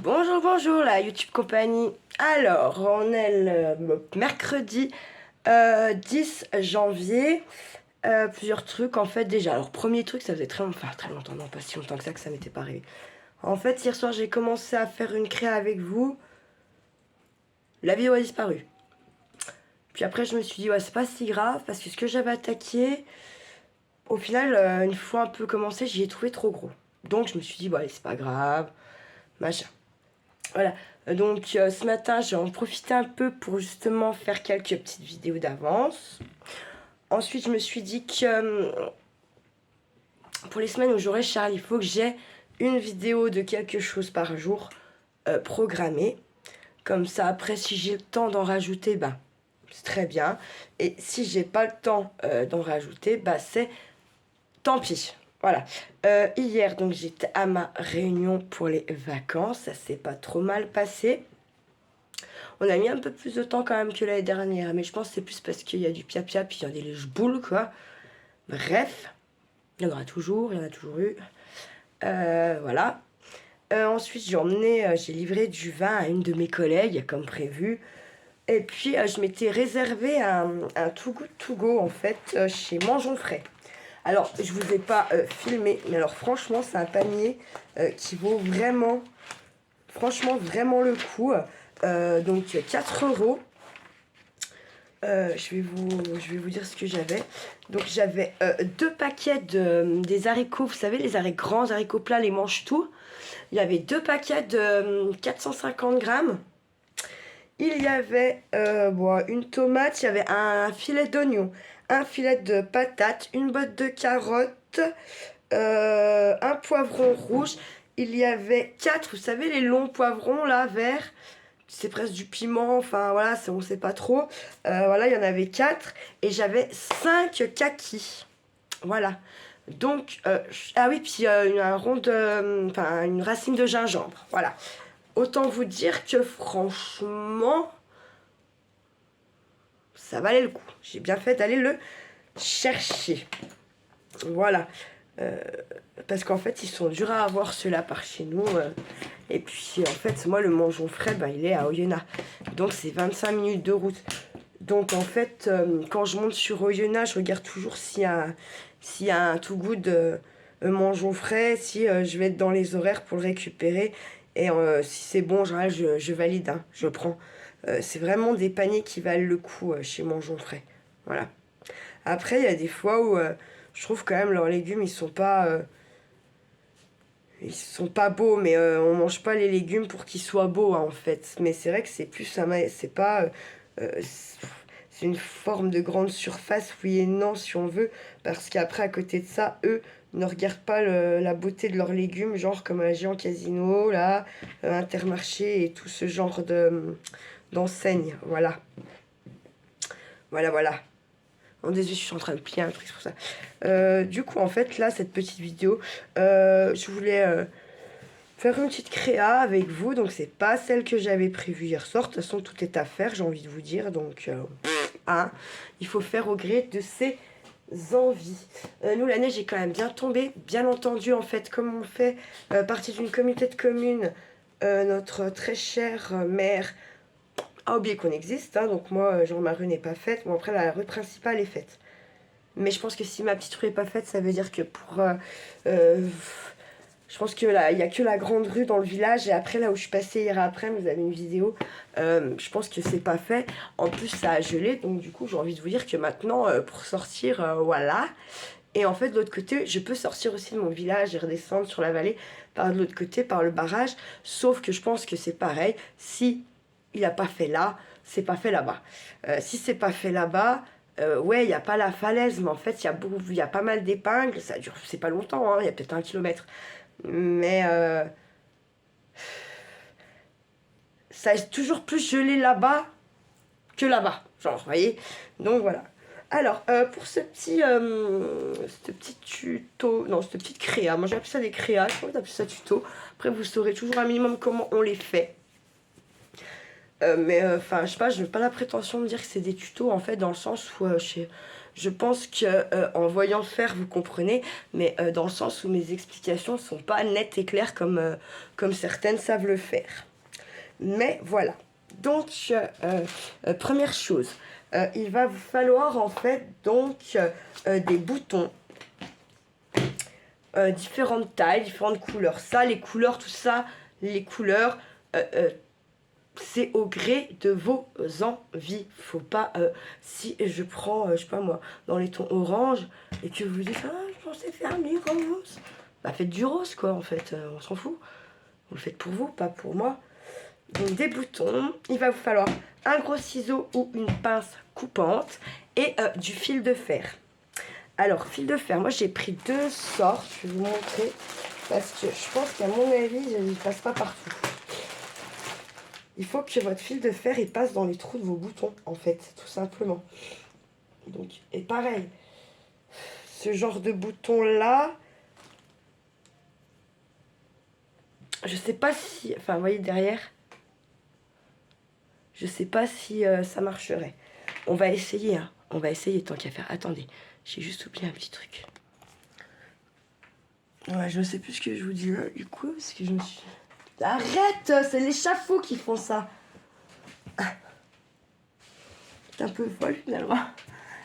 Bonjour, bonjour la YouTube compagnie. Alors, on est le mercredi 10 janvier. Plusieurs trucs en fait déjà. Alors, premier truc, ça faisait très longtemps, non pas si longtemps que ça m'était pas arrivé. En fait, hier soir, j'ai commencé à faire une créa avec vous. La vidéo a disparu. Puis après, je me suis dit, ouais, c'est pas si grave parce que ce que j'avais attaqué, au final, une fois un peu commencé, j'y ai trouvé trop gros. Donc, je me suis dit, ouais, c'est pas grave, machin. Voilà, donc ce matin, j'ai en profité un peu pour justement faire quelques petites vidéos d'avance. Ensuite, je me suis dit que pour les semaines où j'aurai Charles, il faut que j'ai une vidéo de quelque chose par jour programmée. Comme ça, après, si j'ai le temps d'en rajouter, bah, c'est très bien. Et si j'ai pas le temps d'en rajouter, bah, c'est tant pis. Voilà. Hier, donc, j'étais à ma réunion pour les vacances. Ça s'est pas trop mal passé. On a mis un peu plus de temps quand même que l'année dernière, mais je pense que c'est plus parce qu'il y a du pia-pia, puis il y a des lèche-boules, quoi. Bref, il y en aura toujours, il y en a toujours eu. Voilà. Ensuite, j'ai livré du vin à une de mes collègues, comme prévu. Et puis, je m'étais réservé un Too Good To Go, en fait, chez Mangeons Frais. Alors, je vous ai pas filmé, mais alors franchement, c'est un panier qui vaut vraiment, franchement, vraiment le coup. Donc, 4 euros. Je vais vous dire ce que j'avais. Donc j'avais deux paquets des haricots, vous savez, les grands haricots plats, les mange-tout. Il y avait deux paquets de 450 grammes. Il y avait une tomate, il y avait un filet d'oignon, un filet de patates, une botte de carottes, un poivron rouge. Il y avait quatre, vous savez, les longs poivrons là, verts. C'est presque du piment, enfin voilà, on sait pas trop. Voilà, il y en avait 4 et j'avais 5 kakis. Voilà. Donc, ah oui, puis un rond de, enfin une racine de gingembre. Voilà. Autant vous dire que franchement, ça valait le coup. J'ai bien fait d'aller le chercher. Voilà. Euh, Parce qu'en fait, ils sont durs à avoir ceux-là par chez nous. Et puis, en fait, moi, le Mangeons Frais, ben, il est à Oyonnax. Donc, c'est 25 minutes de route. Donc, en fait, quand je monte sur Oyonnax, je regarde toujours s'il y a un Too Good Mangeons Frais, si je vais être dans les horaires pour le récupérer. Et si c'est bon, genre, je valide, hein, je prends. C'est vraiment des paniers qui valent le coup chez Mangeons Frais. Voilà. Après, il y a des fois où je trouve quand même leurs légumes, ils sont pas beaux, mais on mange pas les légumes pour qu'ils soient beaux, hein, en fait. Mais c'est vrai que c'est plus c'est pas c'est une forme de grande surface, oui et non si on veut, parce qu'après à côté de ça, eux ne regardent pas la beauté de leurs légumes, genre comme un Géant Casino, là, Intermarché et tout ce genre d'enseignes, voilà. Voilà, voilà. En désolé, je suis en train de plier un truc sur ça. Du coup, en fait, là, cette petite vidéo, je voulais faire une petite créa avec vous. Donc, c'est pas celle que j'avais prévue hier soir. De toute façon, tout est à faire, j'ai envie de vous dire. Donc, hein, il faut faire au gré de ses envies. Nous, la neige est quand même bien tombée. Bien entendu, en fait, comme on fait partie d'une communauté de communes, notre très chère maire a oublié qu'on existe. Hein, donc, moi, genre, ma rue n'est pas faite. Bon, après, la rue principale est faite. Mais je pense que si ma petite rue n'est pas faite, ça veut dire que pour... je pense que là, il n'y a que la grande rue dans le village. Et après, là où je suis passée hier après, vous avez une vidéo. Je pense que c'est pas fait. En plus, ça a gelé. Donc, du coup, j'ai envie de vous dire que maintenant, pour sortir, voilà. Et en fait, de l'autre côté, je peux sortir aussi de mon village et redescendre sur la vallée par de l'autre côté, par le barrage. Sauf que je pense que c'est pareil. Si il n'a pas fait là, c'est pas fait là-bas. Si c'est pas fait là-bas, ouais, il n'y a pas la falaise, mais en fait, il y a pas mal d'épingles. Ça dure, c'est pas longtemps, hein, il y a peut-être 1 kilomètre. Mais ça est toujours plus gelé là-bas que là-bas. Genre, vous voyez. Donc voilà. Alors, pour ce petit tuto, non, cette petite créa, moi j'appelle ça des créas, je crois que ça tuto. Après, vous saurez toujours un minimum comment on les fait. Mais enfin, je sais pas, je n'ai pas la prétention de dire que c'est des tutos en fait, dans le sens où Je pense que en voyant faire, vous comprenez, mais dans le sens où mes explications sont pas nettes et claires comme certaines savent le faire. Mais voilà. Donc, première chose, il va vous falloir en fait donc des boutons. Différentes tailles, différentes couleurs. Ça, les couleurs, tout ça, les couleurs, c'est au gré de vos envies. Faut pas, si je prends, je sais pas moi, dans les tons orange, et que vous dites, ah, je pensais faire du rose. Bah faites du rose quoi, en fait, on s'en fout. Vous le faites pour vous, pas pour moi. Donc des boutons, il va vous falloir un gros ciseau ou une pince coupante et du fil de fer. Alors, fil de fer, moi j'ai pris 2 sortes, je vais vous montrer, parce que je pense qu'à mon avis, il ne passe pas partout. Il faut que votre fil de fer il passe dans les trous de vos boutons, en fait, tout simplement. Donc, et pareil, ce genre de bouton-là, je sais pas si, enfin, vous voyez derrière, je sais pas si ça marcherait. On va essayer, hein. On va essayer tant qu'à faire. Attendez, j'ai juste oublié un petit truc. Ouais, je sais plus ce que je vous dis là, du coup, parce que je me suis... Arrête, c'est l'échafaud qui font ça. C'est un peu folle, finalement.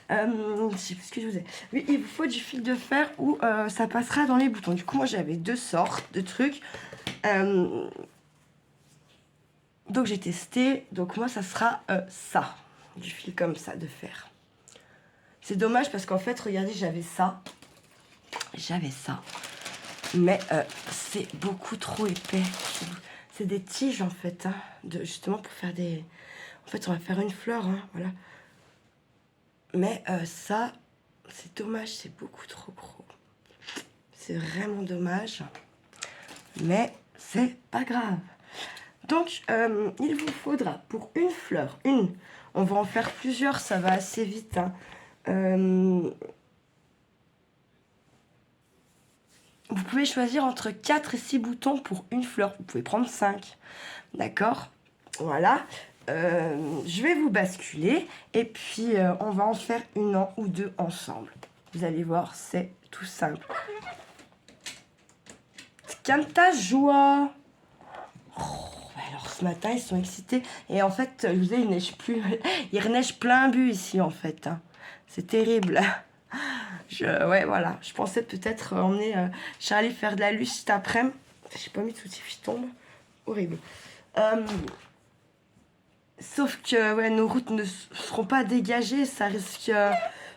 Je sais plus ce que je vous ai. Oui, il vous faut du fil de fer où ça passera dans les boutons. Du coup, moi, j'avais 2 sortes de trucs. Donc, j'ai testé. Donc, moi, ça sera ça. Du fil comme ça, de fer. C'est dommage parce qu'en fait, regardez, j'avais ça. J'avais ça. Mais c'est beaucoup trop épais. C'est des tiges, en fait. Hein, justement, pour faire des... En fait, on va faire une fleur, hein, voilà. Mais ça, c'est dommage, c'est beaucoup trop gros. C'est vraiment dommage. Mais c'est pas grave. Donc, il vous faudra pour une fleur, on va en faire plusieurs, ça va assez vite. Hein. Vous pouvez choisir entre 4 et 6 boutons pour une fleur. Vous pouvez prendre 5. D'accord? Voilà. Je vais vous basculer et puis on va en faire une ou deux ensemble. Vous allez voir, c'est tout simple. Calme ta joie. Oh, alors ce matin, ils sont excités. Et en fait, je vous ai, il neige plus. Il reneige plein but ici, en fait. Hein. C'est terrible. Ouais, voilà. Je pensais peut-être emmener Charlie faire de la luge cet après-midi. J'ai pas mis de soutifs, tombe. Horrible. Sauf que ouais, nos routes ne seront pas dégagées. Ça risque...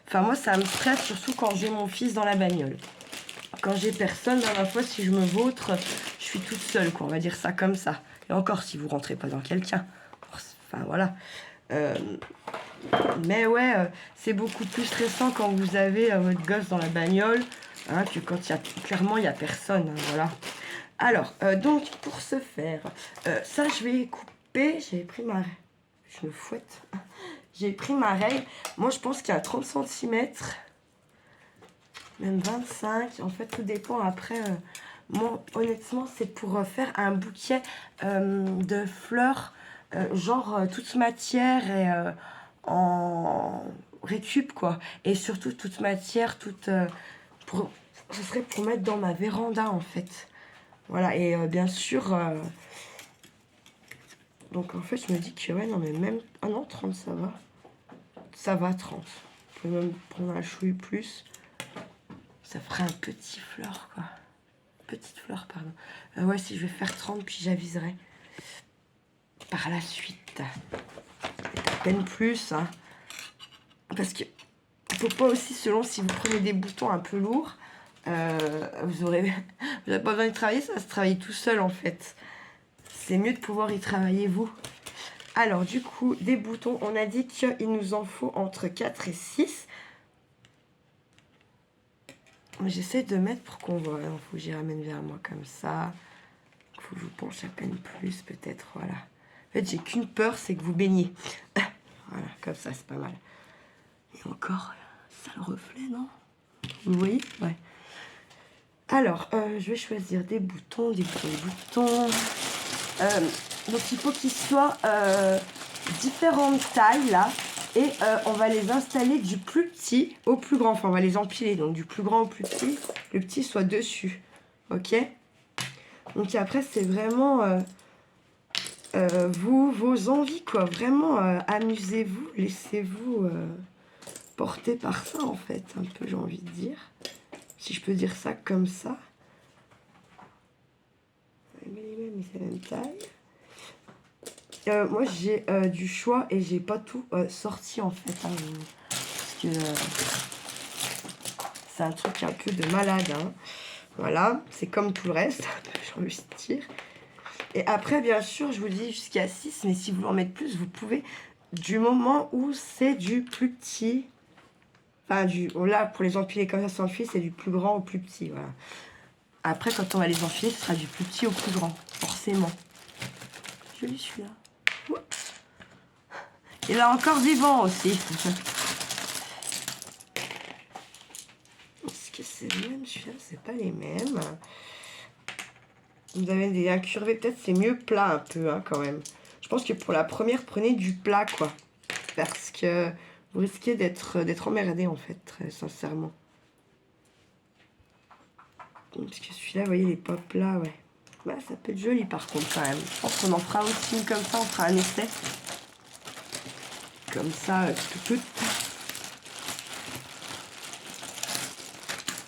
Enfin, moi, ça me stresse, surtout quand j'ai mon fils dans la bagnole. Quand j'ai personne, à la fois, si je me vautre, je suis toute seule, quoi. On va dire ça comme ça. Et encore, si vous rentrez pas dans quelqu'un. Enfin, voilà. Mais ouais, c'est beaucoup plus stressant quand vous avez votre gosse dans la bagnole, hein, que quand clairement, il n'y a personne. Hein, voilà. Alors, donc, pour ce faire, ça, je vais couper. J'avais pris ma... Je me fouette. J'ai pris ma règle. Moi, je pense qu'il y a 30 cm. Même 25. En fait, tout dépend. Après, moi, honnêtement, c'est pour faire un bouquet de fleurs, genre toute matière et en récup, quoi. Et surtout, toute matière, ce serait pour mettre dans ma véranda, en fait. Voilà, et bien sûr... donc, en fait, je me dis que, ouais, non, mais même... Ah non, 30, ça va. Ça va, 30. Je peux même prendre un chouï plus. Ça ferait un petit fleur, quoi. Petite fleur, pardon. Ouais, si je vais faire 30, puis j'aviserai. Par la suite. À peine plus, hein. Parce que... faut pas aussi, selon si vous prenez des boutons un peu lourds, vous aurez pas besoin de travailler, ça va se travailler tout seul, en fait. C'est mieux de pouvoir y travailler, vous. Alors, du coup, des boutons, on a dit qu'il nous en faut entre 4 et 6. J'essaie de mettre pour qu'on voit. Il faut que j'y ramène vers moi comme ça. Il faut que je vous penche à peine plus, peut-être. Voilà. En fait, j'ai qu'une peur, c'est que vous baigniez. Voilà, comme ça, c'est pas mal. Et encore, ça le reflet, non? Vous voyez? Ouais. Alors, je vais choisir des boutons, des boutons. Donc, il faut qu'ils soient différentes tailles, là. Et on va les installer du plus petit au plus grand. Enfin, on va les empiler. Donc, du plus grand au plus petit. Le petit soit dessus. Ok? Donc, après, c'est vraiment vos envies, quoi. Vraiment, amusez-vous. Laissez-vous porter par ça, en fait. Un peu, j'ai envie de dire. Si je peux dire ça comme ça. Mais les mêmes, c'est la même taille. Moi, j'ai du choix et j'ai pas tout sorti, en fait. Hein, parce que c'est un truc un peu de malade. Hein. Voilà, c'est comme tout le reste, j'ai envie de dire. Et après, bien sûr, je vous dis jusqu'à 6, mais si vous voulez en mettre plus, vous pouvez. Du moment où c'est du plus petit. Enfin, là, pour les empiler comme ça sans le fil, c'est du plus grand au plus petit. Voilà. Après, quand on va les enfiler, ce sera du plus petit au plus grand, forcément. Joli celui-là. Il est encore vivant aussi. Est-ce que c'est le même celui-là? C'est pas les mêmes. Vous avez des incurvés, peut-être c'est mieux plat un peu hein, quand même. Je pense que pour la première, prenez du plat quoi. Parce que vous risquez d'être emmerdé en fait, très sincèrement. Parce que celui-là, vous voyez, les pas plats, ouais. Bah, ça peut être joli par contre quand même. Je pense qu'on en fera aussi une comme ça, on fera un essai. Comme ça, tout.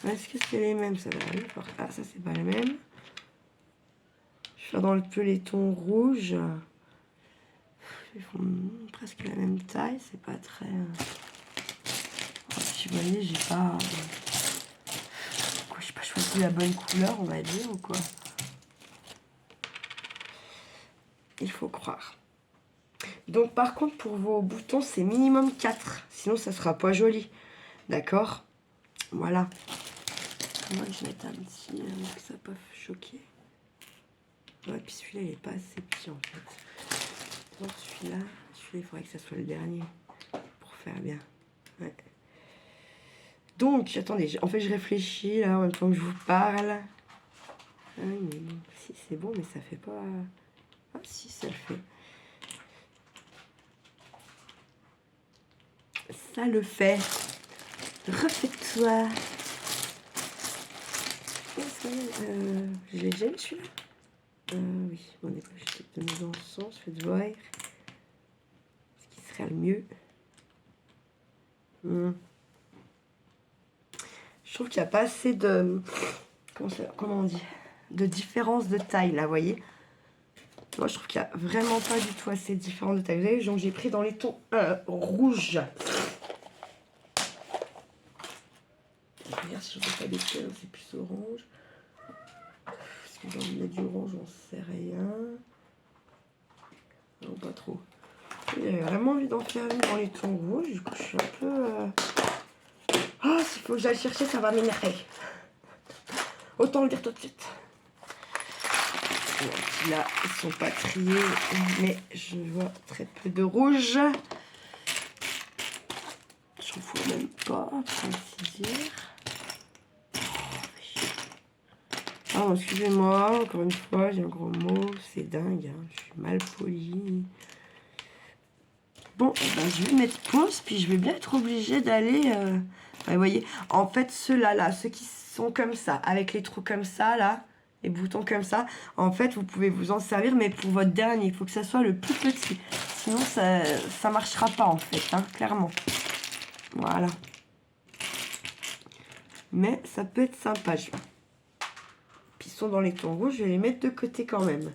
Est-ce que c'est les mêmes? Ça va aller. Ah, ça c'est pas les mêmes. Je vais faire dans le peloton rouge. Ils font presque la même taille, c'est pas très... Si vous voyez, j'ai pas... j'ai pas choisi la bonne couleur, on va dire, ou quoi. Il faut croire. Donc, par contre, pour vos boutons, c'est minimum 4. Sinon, ça sera pas joli. D'accord? Voilà. Moi, je vais mettre un petit... que ça peut choquer. Ouais, puis celui-là, il est pas assez petit, en fait. Donc, celui-là, il faudrait que ça soit le dernier. Pour faire bien. Ouais. Donc, attendez, en fait, je réfléchis, là, en même temps que je vous parle. Ah oui, mais bon, si, c'est bon, mais ça fait pas... Ah, si, ça le fait. Ça le fait. Refais-toi. Je l'ai déjà eu, celui-là oui, bon, on est pas obligé de mettre dans le sens, faites voir. Ce qui serait le mieux. Je trouve qu'il n'y a pas assez de... Comment on dit? De différence de taille, là, vous voyez? Moi, je trouve qu'il n'y a vraiment pas du tout assez de différence de taille. Vous voyez, donc j'ai pris dans les tons rouges. Je regarde si je ne fais pas des couleurs, c'est plus orange. Est-ce que j'ai envie de mettre du orange? J'en sais rien. Non, pas trop. J'avais vraiment envie d'en faire une dans les tons rouges. Du coup, je suis un peu... Oh, s'il faut que j'aille chercher, ça va m'énerver. Autant le dire tout de suite. Bon, là, ils sont pas triés, mais je vois très peu de rouge. J'en fous même pas, pour ainsi dire. Ah, excusez-moi, encore une fois, j'ai un gros mot, c'est dingue, hein, je suis mal polie. Bon, ben, je vais mettre pause, puis je vais bien être obligée d'aller... vous voyez, en fait, ceux-là, là, ceux qui sont comme ça, avec les trous comme ça, là, les boutons comme ça, en fait, vous pouvez vous en servir, mais pour votre dernier, il faut que ça soit le plus petit. Sinon, ça marchera pas, en fait, hein, clairement. Voilà. Mais ça peut être sympa. Puis ils sont dans les tons rouges, je vais les mettre de côté quand même.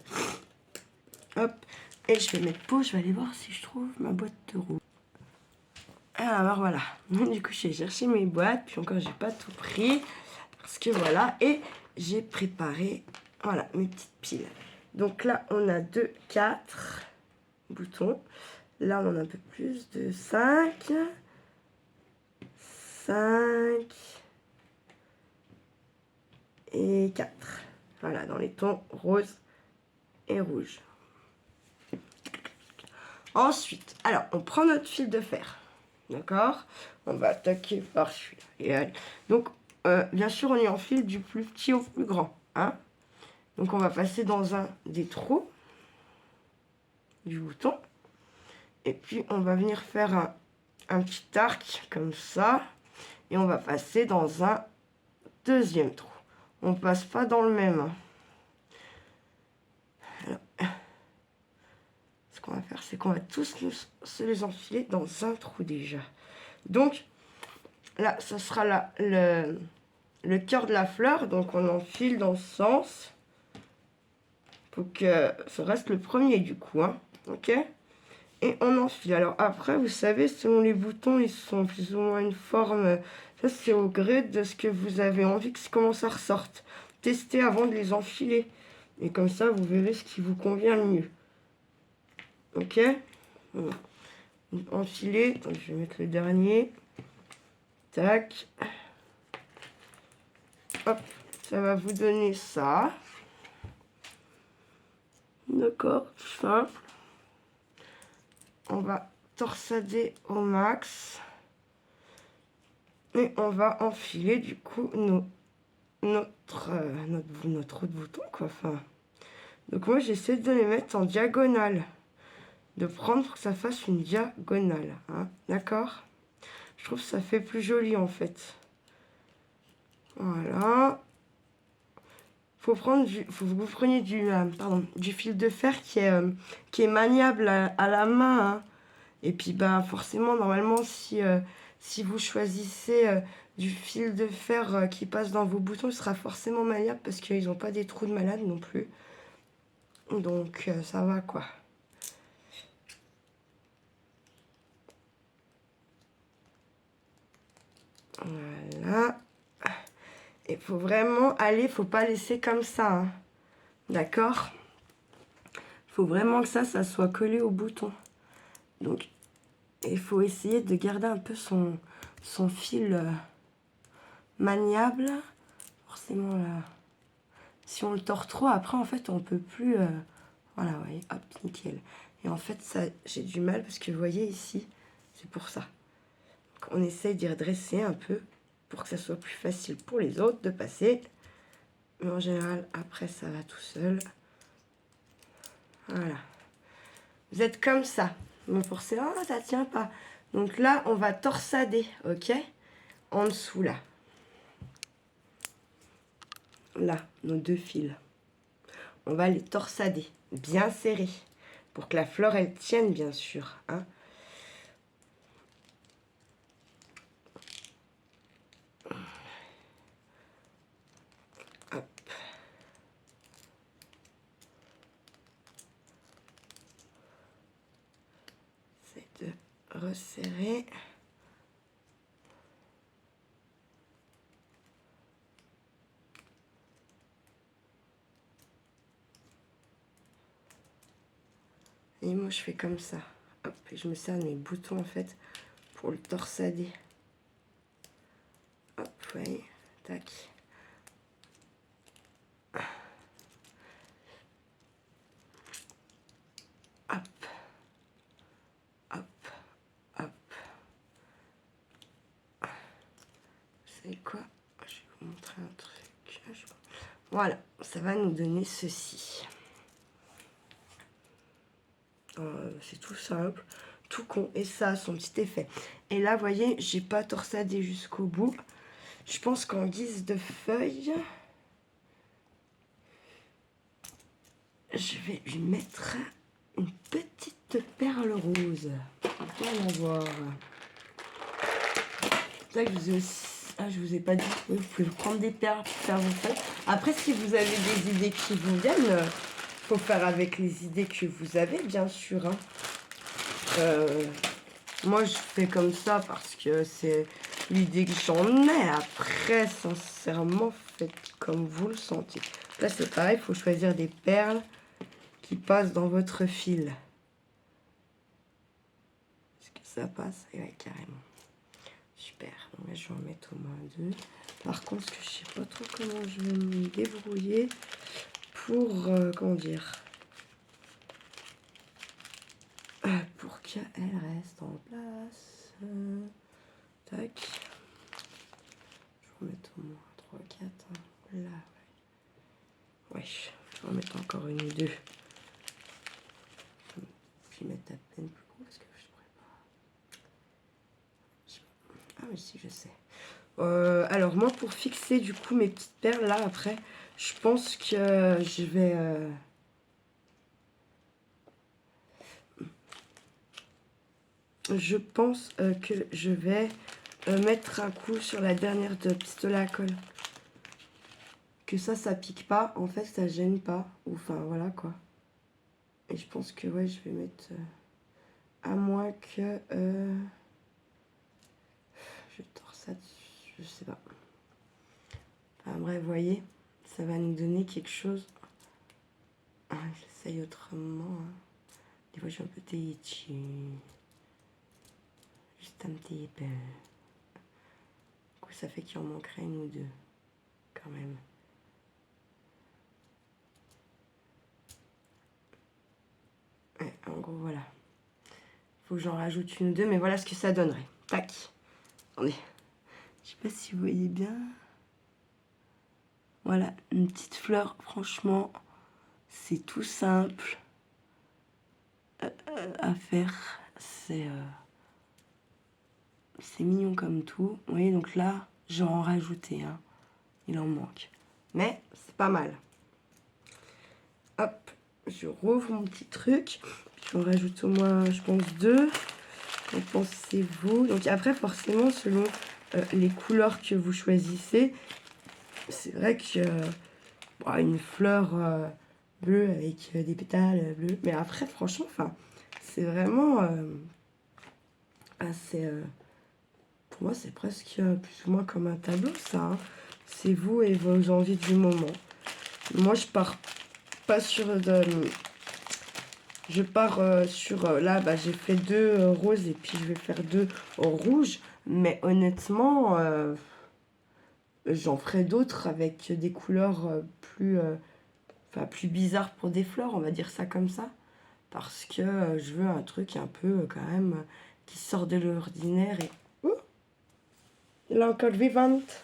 Hop. Et je vais mettre pause, je vais aller voir si je trouve ma boîte de rouge. Alors voilà. Du coup, j'ai cherché mes boîtes, puis encore, j'ai pas tout pris. Parce que voilà. Et j'ai préparé, voilà, mes petites piles. Donc là, on a 2, 4 boutons. Là, on en a un peu plus de 5. 5 et 4. Voilà, dans les tons rose et rouge. Ensuite, alors, on prend notre fil de fer. D'accord? On va attaquer par celui-là. Donc, bien sûr, on y enfile du plus petit au plus grand. Hein? Donc, on va passer dans un des trous du bouton. Et puis, on va venir faire un petit arc comme ça. Et on va passer dans un deuxième trou. On passe pas dans le même. Hein. Alors, ce qu'on va faire, c'est qu'on va tous se les enfiler dans un trou déjà. Donc, là, ça sera là, le cœur de la fleur. Donc, on enfile dans ce sens. Pour que ça reste le premier du coup. Hein. Ok? Et on enfile. Alors après, vous savez, selon les boutons, ils sont plus ou moins une forme. Ça, c'est au gré de ce que vous avez envie que comment ça ressorte. Testez avant de les enfiler. Et comme ça, vous verrez ce qui vous convient le mieux. Ok? Enfiler. Donc, je vais mettre le dernier. Tac. Hop. Ça va vous donner ça. D'accord, simple. On va torsader au max. Et on va enfiler du coup notre autre bouton quoi. Enfin, donc moi j'essaie de les mettre en diagonale. De prendre pour que ça fasse une diagonale. Hein, d'accord? Je trouve que ça fait plus joli en fait. Voilà. Faut que vous preniez du fil de fer qui est maniable à la main. Hein. Et puis bah forcément normalement si vous choisissez du fil de fer qui passe dans vos boutons, il sera forcément maniable parce qu'ils n'ont pas des trous de malade non plus. Donc ça va quoi. Voilà. Il faut vraiment aller, faut pas laisser comme ça. Hein. D'accord? Il faut vraiment que ça soit collé au bouton. Donc il faut essayer de garder un peu son fil maniable. Forcément là. Si on le tord trop, après en fait on peut plus. Voilà, vous voyez, hop, nickel. Et en fait ça, j'ai du mal parce que vous voyez ici, c'est pour ça. Donc, on essaye d'y redresser un peu pour que ça soit plus facile pour les autres de passer. Mais en général, après ça va tout seul. Voilà. Vous êtes comme ça. Donc forcément, ça tient pas. Donc là, on va torsader, ok? En dessous là. Là, nos deux fils. On va les torsader, bien serrés, pour que la fleur, elle tienne, bien sûr. Hein. Hop. C'est de resserrer. Et moi, je fais comme ça. Hop, et je me sers mes boutons, en fait, pour le torsader. Hop, vous voyez, tac. Hop. Hop. Hop. Vous savez quoi? Je vais vous montrer un truc. Voilà, ça va nous donner ceci. C'est tout simple, tout con. Et ça a son petit effet. Et là, vous voyez, j'ai pas torsadé jusqu'au bout. Je pense qu'en guise de feuille, je vais lui mettre une petite perle rose. Voyons voir. C'est ça que je vous ai aussi... Ah, je vous ai pas dit. Oui, vous pouvez prendre des perles pour faire vos feuilles. Après, si vous avez des idées qui vous viennent, faut faire avec les idées que vous avez, bien sûr. Hein. Moi, je fais comme ça parce que c'est l'idée que j'en ai. Après, sincèrement, faites comme vous le sentez. Là, c'est pareil, il faut choisir des perles qui passent dans votre fil. Est-ce que ça passe? Et ouais, carrément. Super. Donc là, je vais en mettre au moins 2. Par contre, ce que je sais pas trop comment je vais me débrouiller pour, comment dire... pour qu'elle reste en place. Tac. Je vais en mettre au moins 3, 4. Hein. Là, ouais. Je vais en mettre encore une ou deux. Je vais mettre à peine plus gros parce que je pourrais pas. Alors moi, pour fixer du coup mes petites perles là après, je pense que je vais... je pense que je vais mettre un coup sur la dernière de pistolet à colle. Que ça pique pas, en fait ça gêne pas. Ou enfin voilà quoi. Et je pense que ouais, je vais mettre... à moins que... je tords ça dessus, je sais pas. Enfin bref, vous voyez, ça va nous donner quelque chose. Ah, j'essaye autrement. Hein. Des fois je suis un peu taillée dessus. Juste un petit peu. Du coup ça fait qu'il en manquerait une ou deux. Quand même. Ouais, en gros voilà. Faut que j'en rajoute une ou deux, mais voilà ce que ça donnerait. Tac. Attendez. Je sais pas si vous voyez bien. Voilà, une petite fleur, franchement, c'est tout simple à faire. C'est mignon comme tout. Vous voyez, donc là, j'en ai rajouté, hein. Il en manque. Mais c'est pas mal. Hop, je rouvre mon petit truc. J'en rajoute au moins, je pense, deux. En pensez-vous? Donc après, forcément, selon les couleurs que vous choisissez, c'est vrai que une fleur bleue avec des pétales bleus. Mais après, franchement, enfin, c'est vraiment assez... pour moi, c'est presque plus ou moins comme un tableau, ça. Hein. C'est vous et vos envies du moment. Moi, je pars pas sur de... Je pars sur... là, bah, j'ai fait deux roses et puis je vais faire deux rouges. Mais honnêtement, j'en ferai d'autres avec des couleurs plus... plus bizarres pour des fleurs, on va dire ça comme ça. Parce que je veux un truc un peu quand même qui sort de l'ordinaire et... Elle est encore vivante.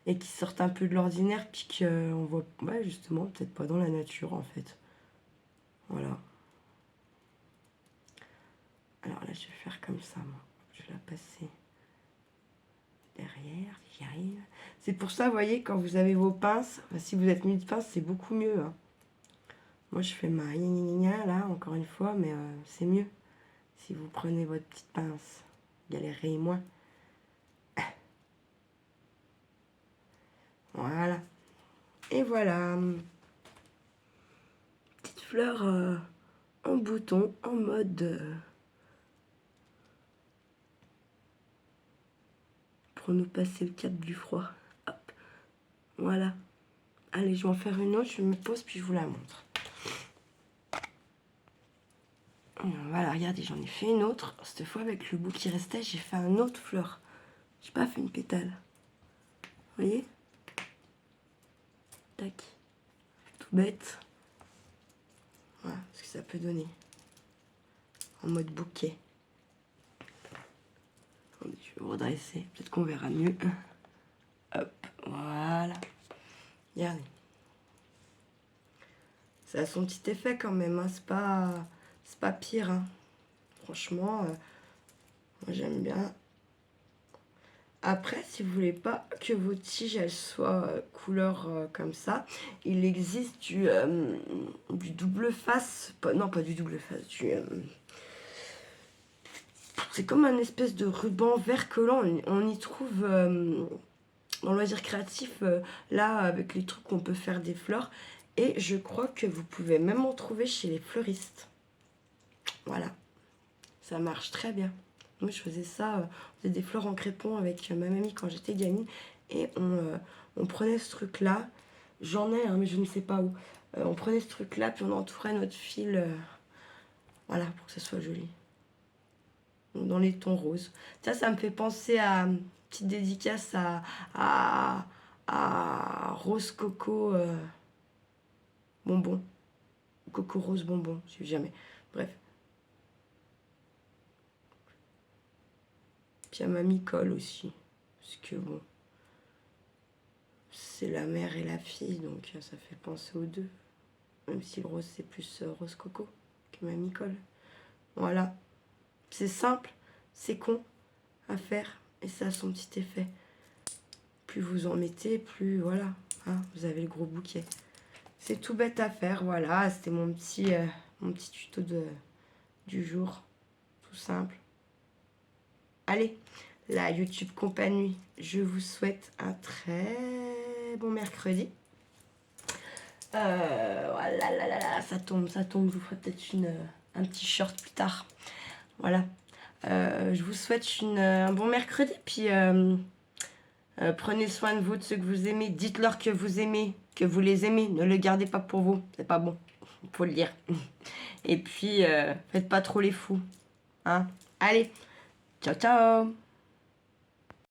Et qui sortent un peu de l'ordinaire, puis qu'on voit, ouais, justement, peut-être pas dans la nature, en fait. Voilà. Alors là, je vais faire comme ça, moi. Je vais la passer derrière, si j'y arrive. C'est pour ça, vous voyez, quand vous avez vos pinces, enfin, si vous êtes muni de pinces, c'est beaucoup mieux. Hein. Moi, je fais ma gna là, encore une fois, mais c'est mieux. Si vous prenez votre petite pince, galérez moins. Voilà. Et voilà. Petite fleur en bouton, en mode... pour nous passer le cap du froid. Hop. Voilà. Allez, je vais en faire une autre. Je me pose, puis je vous la montre. Voilà, regardez, j'en ai fait une autre. Cette fois, avec le bout qui restait, j'ai fait un autre fleur. J'ai pas fait une pétale. Vous voyez? Tac. Tout bête. Voilà ce que ça peut donner. En mode bouquet. Attendez, je vais me redresser. Peut-être qu'on verra mieux. Hop, voilà. Regardez. Ça a son petit effet quand même. Hein. C'est pas pire. Hein. Franchement, moi j'aime bien. Après, si vous voulez pas que vos tiges elles soient couleur comme ça, il existe du double face. Non, pas du double face. C'est comme un espèce de ruban vert collant. On y trouve dans le loisir créatif, là, avec les trucs qu'on peut faire des fleurs. Et je crois que vous pouvez même en trouver chez les fleuristes. Voilà. Ça marche très bien. Moi, je faisais ça, on faisait des fleurs en crépon avec ma mamie quand j'étais gamine. Et on prenait ce truc-là. J'en ai, hein, mais je ne sais pas où. On prenait ce truc-là, puis on entourait notre fil. Voilà, pour que ça soit joli. Dans les tons roses. Ça me fait penser à une petite dédicace à Rose Coco Bonbon. Coco Rose Bonbon, je sais jamais. Bref. Puis à Mamie Colle aussi. Parce que bon, c'est la mère et la fille, donc ça fait penser aux deux. Même si le rose c'est plus Rose Coco que Mamie Colle. Voilà. C'est simple, c'est con à faire et ça a son petit effet. plus vous en mettez, plus voilà, hein, vous avez le gros bouquet. C'est tout bête à faire, voilà, c'était mon petit tuto du jour, tout simple. Allez, la YouTube compagnie, je vous souhaite un très bon mercredi. Voilà, ça tombe, je vous ferai peut-être un petit short plus tard. Voilà, je vous souhaite un bon mercredi, puis prenez soin de vous, de ceux que vous aimez, dites-leur que vous aimez, que vous les aimez, ne le gardez pas pour vous, c'est pas bon, il faut le dire. Et puis, faites pas trop les fous, hein. Allez, ciao ciao.